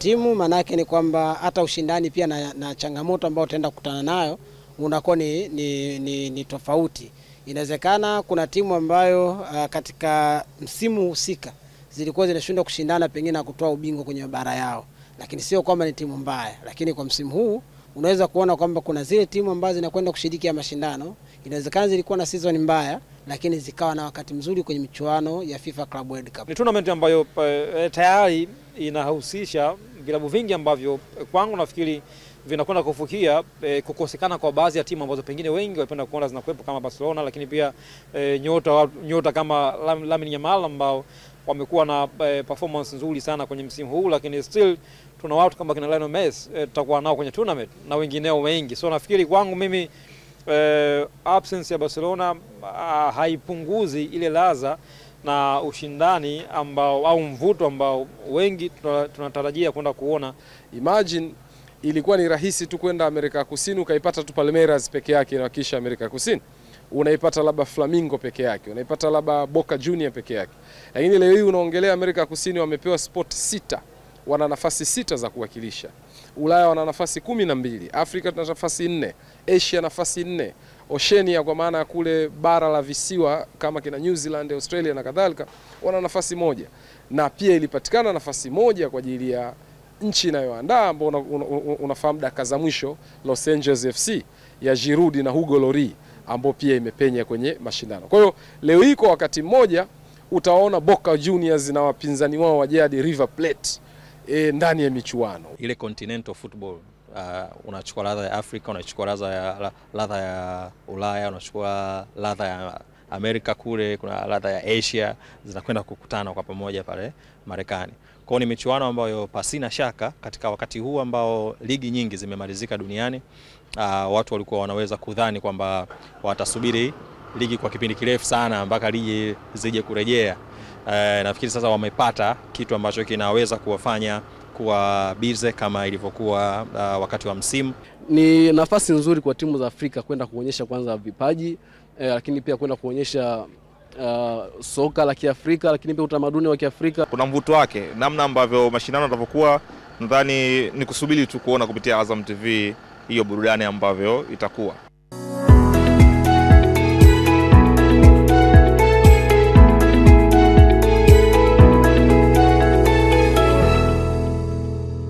timu, manake ni kwamba hata ushindani pia na changamoto ambayo utaenda kukutana nayo unakuwa ni tofauti. Inawezekana kuna timu ambayo katika msimu husika zilikuwa zinashindwa kushindana pengine na kutoa ubingwa kwenye bara yao, lakini sio kwamba ni timu mbaya. Lakini kwa msimu huu unaweza kuona kwamba kuna zile timu ambazo zinakwenda kushiriki ya mashindano, inawezekana zilikuwa na season mbaya lakini zikawa na wakati mzuri kwenye michuano ya FIFA Club World Cup. Ni tournament ambayo tayari inahusisha vilabu vingi ambavyo kwangu nafikiri vinakwenda kufukia kukosekana kwa baadhi ya timu ambazo pengine wengi wanapenda kuona zinakuwepo kama Barcelona, lakini pia nyota kama Lamine Yamal ambao wamekuwa na performance nzuri sana kwenye msimu huu, lakini still tuna watu kama kina Lionel Messi tutakuwa nao kwenye tournament na wengineo wengi. So nafikiri kwangu mimi absence ya Barcelona haipunguzi ile ladha na ushindani ambao au mvuto ambao wengi tunatarajia kwenda kuona. Imagine ilikuwa ni rahisi tu kwenda Amerika Kusini ukaipata tu Palmeiras peke yake na kisha Amerika Kusini. Unaipata labda Flamengo peke yake, unaipata labda Boca Juniors peke yake. Lakini leo hii unaongelea Amerika Kusini wamepewa sport 6. Wana nafasi 6 za kuwakilisha. Ulaya wana nafasi 12, Afrika tuna nafasi 4, Asia nafasi 4, Oceania kwa maana kule bara la visiwa kama kina New Zealand, Australia na kadhalika wana nafasi 1. Na pia ilipatikana nafasi 1 kwa ajili ya nchi inayoandaa ambao unafahamu dakika za mwisho Los Angeles FC ya Giroud na Hugo Lloris ambao pia imepenya kwenye mashindano. Kwa hiyo leo hii kwa wakati mmoja utaona Boca Juniors na wapinzani wao wa jadi River Plate ndani ya michuano. Ile continental football unachukua ladha ya Afrika, unachukua ladha ya Ulaya, unachukua ladha ya Amerika, kule kuna ladha ya Asia, zinakwenda kukutana kwa pamoja pale Marekani. Kwa ni michuano ambayo pasina shaka katika wakati huu ambao ligi nyingi zimemalizika duniani, watu walikuwa wanaweza kudhani kwamba watasubiri ligi kwa kipindi kirefu sana mpaka ligi zije kurejea. Nafikiri sasa wamepata kitu ambacho kinaweza kuwafanya kuwa bize kama ilivyokuwa wakati wa msimu. Ni nafasi nzuri kwa timu za Afrika kwenda kuonyesha kwanza vipaji, lakini pia kwenda kuonyesha soka la Kiafrika, lakini pia utamaduni wa Kiafrika. Kuna mvuto wake, namna ambavyo mashindano yatavyokuwa, nadhani ni kusubiri tu kuona kupitia Azam TV hiyo burudani ambavyo itakuwa.